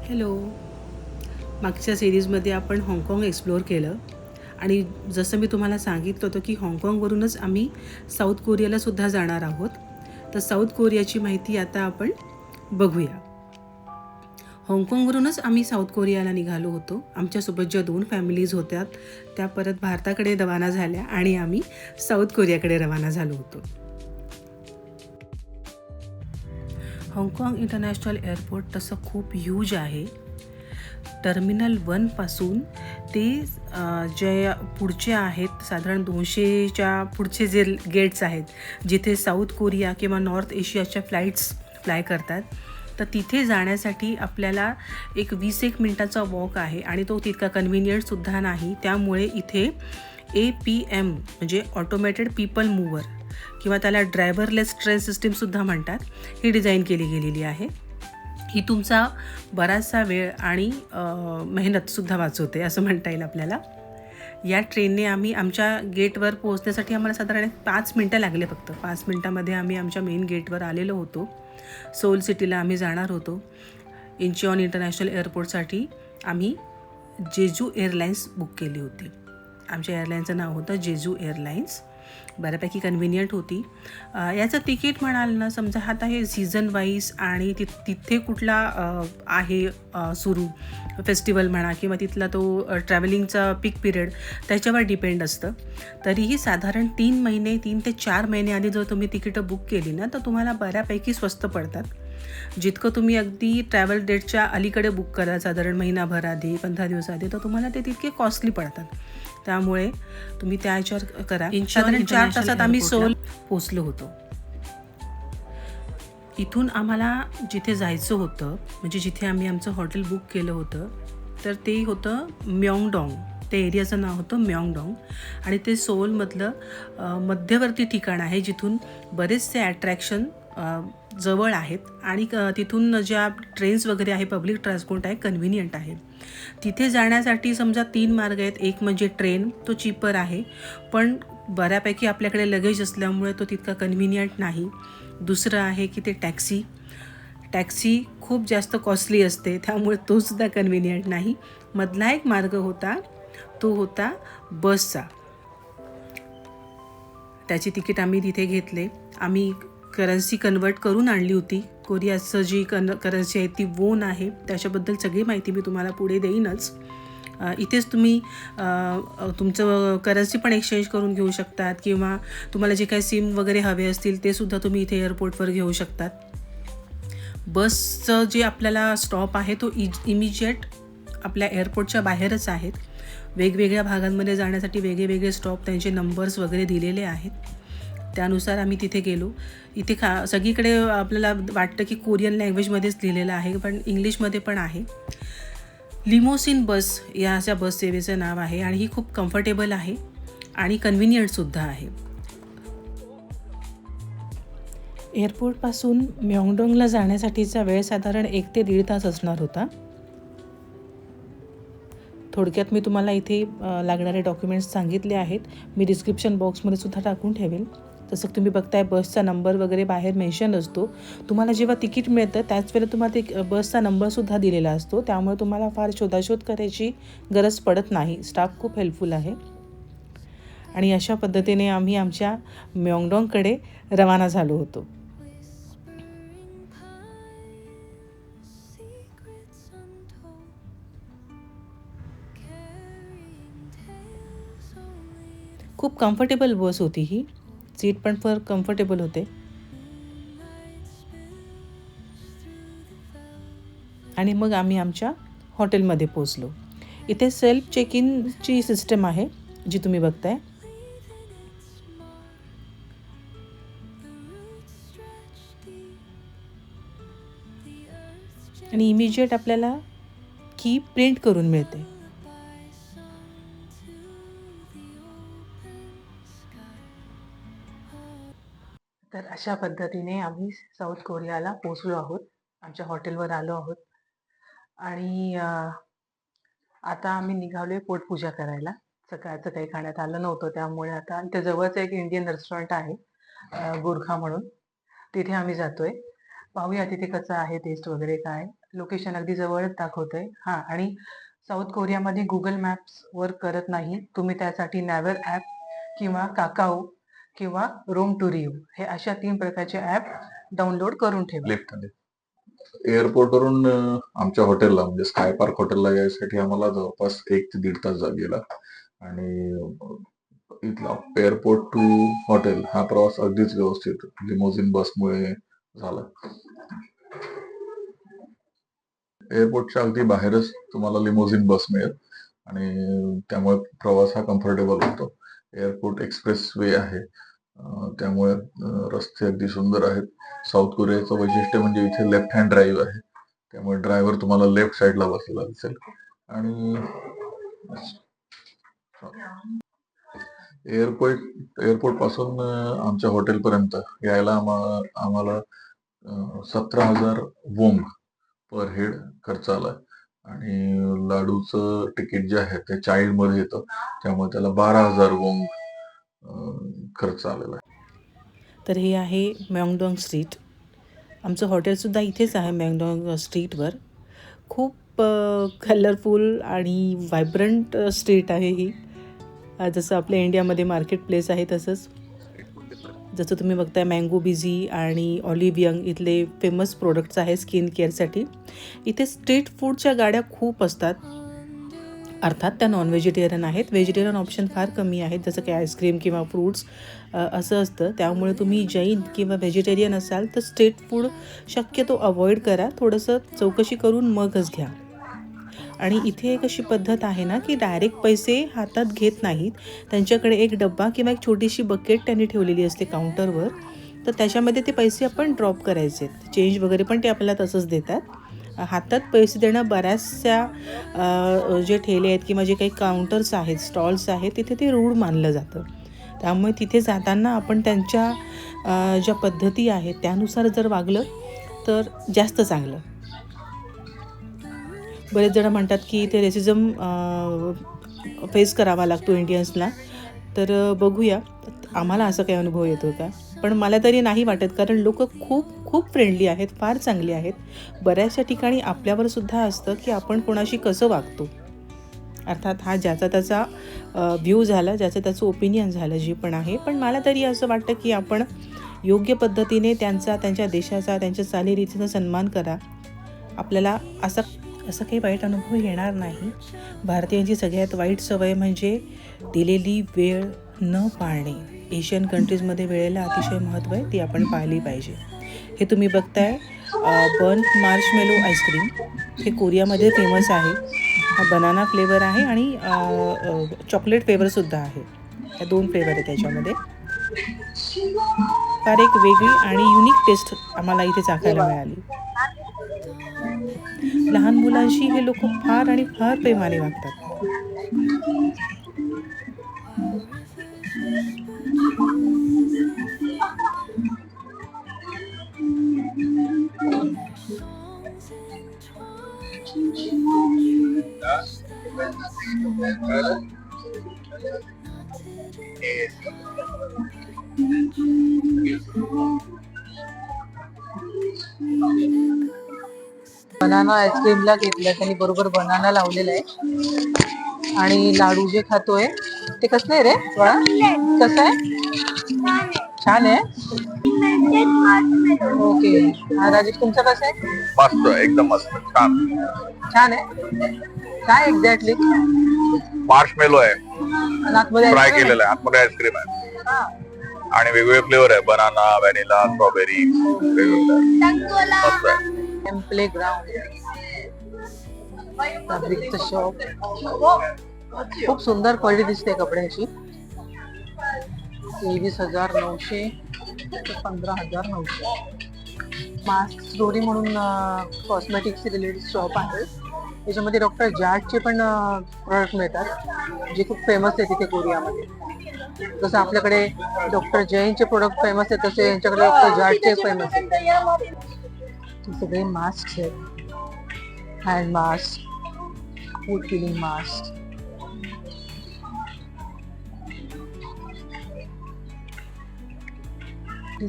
Hello. मागच्या सिरीजमध्ये आपण हाँगकाँग एक्सप्लोअर केलं आणि जसं मी तुम्हाला सांगितलं होतं की हाँगकाँगवरूनच आम्ही साऊथ कोरियालासुद्धा जाणार आहोत. तर साऊथ कोरियाची माहिती आता आपण बघूया. हाँगकाँगवरूनच आम्ही साऊथ कोरियाला निघालो होतो. आमच्यासोबत ज्या 2 फॅमिलीज होत्या त्या परत भारताकडे रवाना झाल्या आणि आम्ही साऊथ कोरियाकडे रवाना झालो होतो. हाँगकाँग इंटरनॅशनल एअरपोर्ट तसं खूप ह्यूज आहे. टर्मिनल 1 पासून ते जे पुढचे आहेत साधारण 200च्या पुढचे जे गेट्स आहेत, जिथे साऊथ कोरिया किंवा नॉर्थ एशियाच्या फ्लाईट्स फ्लाय करतात, तर तिथे जाण्यासाठी आपल्याला एक 20-1 मिनिटाचा वॉक आहे आणि तो तितका कन्व्हिनियंटसुद्धा नाही. त्यामुळे इथे APM म्हणजे ऑटोमॅटेड पीपल मूव्हर किंवा त्याला ड्रायव्हरलेस ट्रेन सिस्टीमसुद्धा म्हणतात, ही डिझाईन केली गेलेली आहे. ही तुमचा बराचसा वेळ आणि मेहनतसुद्धा वाचवते असं म्हणता येईल आपल्याला. या ट्रेनने आम्ही आमच्या गेटवर पोहोचण्यासाठी आम्हाला साधारण 5 मिनटं लागले फक्त. 5 मिनटामध्ये आम्ही आमच्या मेन गेटवर आलेलो होतो. सोल सिटीला आम्ही जाणार होतो. इंचिऑन इंटरनॅशनल एअरपोर्टसाठी आम्ही जेजू एअरलाईन्स बुक केली होती. आमच्या एअरलाईनचं नाव होतं जेजू एअरलाईन्स. बऱ्यापैकी कन्व्हिनियंट होती. याचं तिकीट म्हणाल ना, समजा आता हे सीझन वाईज आणि तिथे कुठला आहे सुरू फेस्टिवल म्हणा किंवा तिथला तो ट्रॅव्हलिंगचा पीक पिरियड त्याच्यावर डिपेंड असतं. तरीही साधारण 3 ते 4 महिने आधी जर तुम्ही तिकीटं बुक केली ना, तर तुम्हाला बऱ्यापैकी स्वस्त पडतात. जितकं तुम्ही अगदी ट्रॅव्हल डेटच्या अलीकडे बुक कराल साधारण महिनाभर आधी 15 दिवस आधी, तर तुम्हाला ते तितके कॉस्टली पडतात. त्यामुळे तुम्ही त्या ह्याच्यावर करा. साधारण 4 तासात आम्ही सोल पोचलो होतो. इथून आम्हाला जिथे जायचं होतं म्हणजे जिथे आम्ही आमचं हॉटेल बुक केलं होतं, तर ते होतं म्योंगडॉंग. त्या एरियाचं नाव होतं म्योंगडॉंग आणि ते सोलमधलं मध्यवर्ती ठिकाण आहे, जिथून बरेचसे ॲट्रॅक्शन जवळ आहेत आणि तिथून ज्या ट्रेन्स वगैरे आहे, पब्लिक ट्रान्सपोर्ट आहे, कन्व्हिनियंट आहे. तिथे जाण्यासाठी समजा 3 मार्ग आहेत. एक म्हणजे ट्रेन, तो चीपर आहे, पण बऱ्यापैकी आपल्याकडे लगेज असल्यामुळे तो तितका कन्व्हिनियंट नाही. दुसरं आहे की ते टॅक्सी खूप जास्त कॉस्टली असते, त्यामुळे तोसुद्धा कन्व्हिनियंट नाही. मधला एक मार्ग होता, तो होता बसचा. त्याची तिकीट आम्ही तिथे घेतले. आम्ही करन्सी कन्वर्ट करून आणली होती. कोरियाचं जी करन्सी आहे ती वोन आहे. त्याच्याबद्दल सगळी माहिती मी तुम्हाला पुढे देईनच. इथेच तुम्ही तुमचं करन्सी पण एक्सचेंज करून घेऊ शकतात किंवा तुम्हाला जे काही सिम वगैरे हवे असतील ते सुद्धा तुम्ही इथे एअरपोर्टवर घेऊ शकतात. बसचं जे आपल्याला स्टॉप आहे तो इमिजिएट आपल्या एअरपोर्टच्या बाहेरच आहेत. वेगवेगळ्या भागांमध्ये जाण्यासाठी वेगळे स्टॉप, त्यांचे नंबर्स वगैरे दिलेले आहेत. त्यानुसार आम्ही तिथे गेलो. इथे सगळीकडे आपल्याला वाटतं की कोरियन लँग्वेजमध्येच लिहिलेलं आहे, पण इंग्लिशमध्ये पण आहे. लिमोसिन बस या अशा बस सेवेचं नाव आहे आणि ही खूप कम्फर्टेबल आहे आणि कन्व्हिनियंटसुद्धा आहे. एअरपोर्टपासून म्योंगडॉंगला जाण्यासाठीचा वेळ साधारण 1 ते 1.5 तास असणार होता. थोडक्यात मी तुम्हाला इथे लागणारे डॉक्युमेंट्स सांगितले आहेत. मी डिस्क्रिप्शन बॉक्समध्ये सुद्धा टाकून ठेवेल. तसं तुम्ही बघताय बसचा नंबर वगैरे बाहेर मेन्शन असतो. तुम्हाला जेव्हा तिकीट मिळतं त्याच वेळेला तुम्हाला ते बसचा नंबरसुद्धा दिलेला असतो. त्यामुळे तुम्हाला फार शोधाशोध करायची गरज पडत नाही. स्टाफ खूप हेल्पफुल आहे. आणि अशा पद्धतीने आम्ही आमच्या म्योंगडॉंगकडे रवाना झालो होतो. खूप कम्फर्टेबल बस होती ही. सीट पण फार कम्फर्टेबल होते. आणि मग आम्ही आमच्या हॉटेलमध्ये पोचलो. इथे सेल्फ चेक इनची सिस्टम आहे जी तुम्ही बघताय. आणि इमिजिएट आपल्याला की प्रिंट करून मिळते. तर अशा पद्धतीने आम्ही साऊथ कोरियाला पोचलो आहोत. आमच्या हॉटेलवर आलो आहोत आणि आता आम्ही निघालोय पोटपूजा करायला. सकाळचं काही खाण्यात आलं नव्हतं, त्यामुळे आता इथे जवळच एक इंडियन रेस्टॉरंट आहे, गोरखा म्हणून. तिथे आम्ही जातोय. पाहूया तिथे कसं आहे टेस्ट वगैरे काय. लोकेशन अगदी जवळच दाखवतंय. हां, आणि साऊथ कोरियामध्ये गुगल मॅप्स वर्क करत नाही. तुम्ही त्यासाठी नॅव्हर ॲप किंवा काकाओ किंवा रोम टू रिओ हे अशा 3 प्रकारचे ॲप डाउनलोड करून ठेवा. एअरपोर्टवरून आमच्या हॉटेलला म्हणजे स्काय पार्क हॉटेलला यायसाठी आम्हाला जवळपास 1 ते 1.5 तास गेला आणि इथला एअरपोर्ट टू हॉटेल हा प्रवास अगदीच व्यवस्थित लिमोझिन बसमुळे झाला. एअरपोर्टच्या अगदी बाहेरच तुम्हाला लिमोझिन बस मिळेल आणि त्यामुळे प्रवास हा कम्फर्टेबल होतो. एअरपोर्ट एक्सप्रेस वे आहे, त्यामुळे रस्ते अगदी सुंदर आहेत. साऊथ कोरियाचं वैशिष्ट्य म्हणजे इथे लेफ्ट हँड ड्राईव्ह आहे, त्यामुळे ड्रायव्हर तुम्हाला लेफ्ट साईडला बसलेला दिसेल. आणि एअरपोर्ट पासून आमच्या हॉटेलपर्यंत यायला आम्हाला 17,000 वोंग पर हेड खर्च आला आणि लाडूचं तिकीट जे आहे ते चाइल्ड मध्ये येतं, त्यामुळे त्याला 12,000 वोंग खर्च आलेला आहे. तर हे आहे म्योंगडोंग स्ट्रीट. आमचं हॉटेलसुद्धा इथेच आहे म्योंगडोंग स्ट्रीटवर. खूप कलरफुल आणि व्हायब्रंट स्ट्रीट आहे ही. जसं आपल्या इंडियामध्ये मार्केट प्लेस आहे तसंच. जसं तुम्ही बघताय मँगो बिझी आणि ऑलिव्ह यंग इथले फेमस प्रोडक्ट्स आहे स्किन केअरसाठी. इथे स्ट्रीट फूडच्या गाड्या खूप असतात. अर्थात त्या नॉन व्हेजिटेरियन आहेत. व्हेजिटेरियन ऑप्शन फार कमी आहेत, जसं की आईस्क्रीम किंवा फ्रूट्स असं असतं. त्यामुळे तुम्ही जैन किंवा व्हेजिटेरियन असाल तर स्ट्रीट फूड शक्यतो अवॉइड करा. थोडंसं चौकशी करून मगच घ्या. आणि इथे एक अशी पद्धत आहे ना की डायरेक्ट पैसे हातात घेत नाहीत. त्यांच्याकडे एक डब्बा किंवा एक छोटीशी बकेट त्यांनी ठेवलेली असते काउंटरवर. तर त्याच्यामध्ये ते पैसे आपण ड्रॉप करायचे. चेंज वगैरे पण ते आपल्याला तसंच देतात. हातात पैसे देणं बऱ्याचशा जे ठेले आहेत किंवा जे काही काउंटर्स आहेत, स्टॉल्स आहेत, तिथे ते रूढ मानलं जातं. त्यामुळे तिथे जाताना आपण त्यांच्या ज्या पद्धती आहेत त्यानुसार जर वागलं तर जास्त चांगलं. बरेच जण म्हणतात की इथे रेसिझम फेस करावा लागतो इंडियन्सला. तर बघूया आम्हाला असं काही अनुभव येतो का. पण मला तरी नाही वाटत, कारण लोक खूप खूप फ्रेंडली आहेत, फार चांगली आहेत. बऱ्याचशा ठिकाणी आपल्यावर सुद्धा असतं की आपण कोणाशी कसं वागतो. अर्थात हा ज्याचा त्याचा व्ह्यू झाला, ज्याचं त्याचं ओपिनियन झालं जे पण आहे. पण मला तरी असं वाटतं की आपण योग्य पद्धतीने त्यांच्या देशाचा, त्यांच्या चालीरीतीचा सन्मान करा. आपल्याला असं काही वाईट अनुभव येणार नाही. भारतीयांची सगळ्यात वाईट सवय म्हणजे दिलेली वेळ न पाळणे. एशियन कंट्रीजमध्ये वेळेला अतिशय महत्त्व आहे, ती आपण पाळली पाहिजे. हे तुम्ही बघताय बर्न मार्शमेलो आईस्क्रीम. हे कोरियामध्ये फेमस आहे. हा बनाना फ्लेवर आहे आणि चॉकलेट फ्लेवरसुद्धा आहे. ह्या 2 फ्लेवर आहेत त्याच्यामध्ये. फार एक वेगळी आणि युनिक टेस्ट आम्हाला इथे चाखायला मिळाली. लहान मुलांशी हे लोक फार आणि फार प्रेमाने वागतात. बनाना आईस्क्रीमला घेतलं त्यांनी, बरोबर बनाना लावलेला आहे. आणि लाडू जे खातोय ते कसं आहे रे बाळा, कसं आहे? छान आहे. ओके. राजेश तुमचं कसं आहे? मस्त, एकदम मस्त, छान. छान आहे. काय एक्झॅक्टली? मार्शमेलो आहे, आतमध्ये फ्राय केलेला आहे, आतमध्ये आईस्क्रीम आहे आणि वेगवेगळे फ्लेवर आहे, बनाना, व्हॅनिला, स्ट्रॉबेरी, मस्त आहे. प्ले ग्राउंड, फॅब्रिकचं शॉप. खूप सुंदर क्वालिटी दिसते कपड्यांची. 23,900 ते 15,900. मास्क स्टोरी म्हणून कॉस्मेटिक्स रिलेटेड शॉप आहे. त्याच्यामध्ये डॉक्टर जाटचे पण प्रोडक्ट मिळतात, जे खूप फेमस आहे तिथे कोरियामध्ये. जसं आपल्याकडे डॉक्टर जैनचे प्रोडक्ट फेमस आहेत, तसे यांच्याकडे डॉक्टर जाटचे फेमस आहेत. सगळे मास्क आहेत, hand mask, food cleaning mask.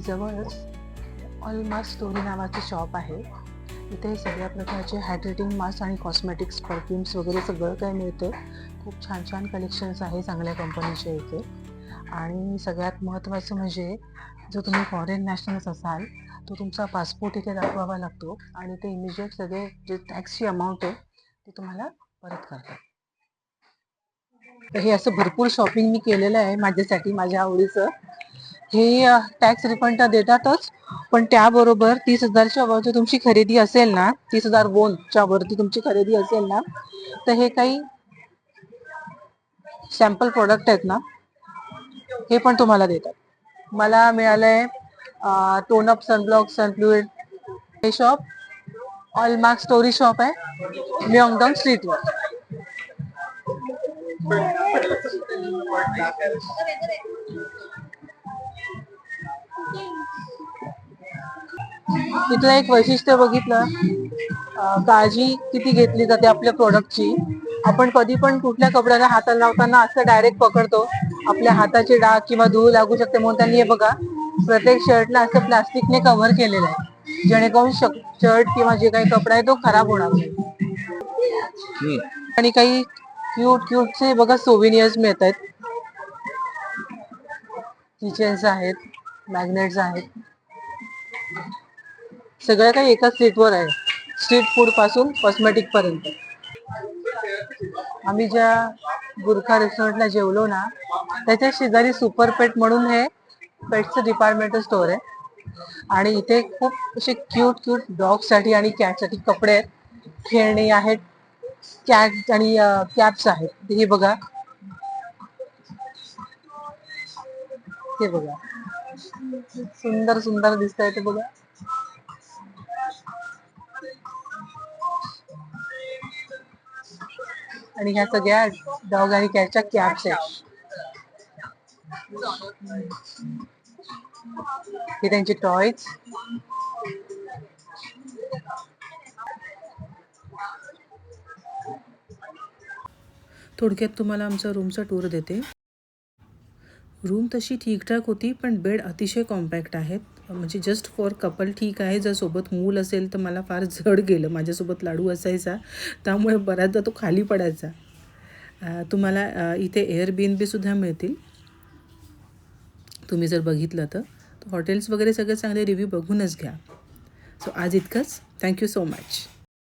जवळच ऑलमास्ट स्टोरी नावाची शॉप आहे. इथे सगळ्या प्रकारचे हायड्रेटिंग मास्क आणि कॉस्मेटिक्स, परफ्युम्स वगैरे सगळं काही मिळतं. खूप छान छान कलेक्शन्स आहे चांगल्या कंपनीचे इथे. आणि सगळ्यात महत्त्वाचं म्हणजे जर तुम्ही फॉरेन नॅशनल्स असाल तर तुमचा पासपोर्ट इथे दाखवावा लागतो आणि ते इमिजिएट सगळे जे टॅक्सची अमाऊंट आहे ती तुम्हाला परत करतात. तर हे असं भरपूर शॉपिंग मी केलेलं आहे माझ्यासाठी, माझ्या आवडीचं. हे टॅक्स रिफंड तर देतातच, पण त्याबरोबर 30,000च्या वरती तुमची खरेदी असेल ना, 30,000 वोनच्या वरती तुमची खरेदी असेल ना, तर हे काही सॅम्पल प्रोडक्ट आहेत ना, हे पण तुम्हाला देतात. मला मिळालंय टोन अप, सनब्लॉक, सनफ्लुइड. हे शॉप ऑलमार्क स्टोरी शॉप आहे, म्योंगडोंग स्ट्रीटवर. तिथलं एक वैशिष्ट्य बघितलं, काळजी किती घेतली जाते आपल्या प्रोडक्टची. आपण कधी पण कुठल्या कपड्याला हाताला लावताना असं डायरेक्ट पकडतो, आपल्या हाताचे डाग किंवा धूळ लागू शकते, म्हणून त्यांनी हे बघा प्रत्येक शर्टला असं प्लास्टिकने कव्हर केलेलं आहे, जेणेकरून शर्ट किंवा जे काही कपडा आहे तो खराब होणार नाही. आणि काही क्यूट क्यूटचे बघा सोविनियर्स मिळत आहेत, किचन्स आहेत, मॅग्नेट्स आहेत. सगळं काही एकाच स्ट्रीटवर आहे, स्ट्रीट फूड पासून कॉस्मेटिक पर्यंत. आम्ही ज्या गुरखा रेस्टॉरंटला जेवलो ना, त्याच्या शेजारी सुपर पेट म्हणून हे पेटचं डिपार्टमेंटल स्टोअर आहे. आणि इथे खूप असे क्यूट क्यूट डॉगसाठी आणि कॅटसाठी कपडे आहेत, खेळणी आहेत, कॅट आणि कॅप्स आहेत. हे बघा, ते बघा सुंदर सुंदर दिसत आहे ते बघा. आणि ह्या सगळ्या डॉग आणि कॅटच्या कॅप्स आहेत. हे त्यांचे टॉयज. थोडक्यात तुम्हाला आमचा रूमचा टूर देते. रूम तशी ठीकठाक होती, पण बेड अतिशय कॉम्पॅक्ट आहेत. म्हणजे जस्ट फॉर कपल ठीक आहे. जर सोबत मूल असेल तर मला फार जड गेलं, माझ्यासोबत लाडू असायचा त्यामुळे बऱ्याचदा तो खाली पडायचा. तुम्हाला इथे एअरबीएनबीसुद्धा मिळतील तुम्ही जर बघितलं तर. हॉटेल्स वगैरे सगळे चांगले रिव्ह्यू बघूनच घ्या. सो आज इतकंच. Thank you so much.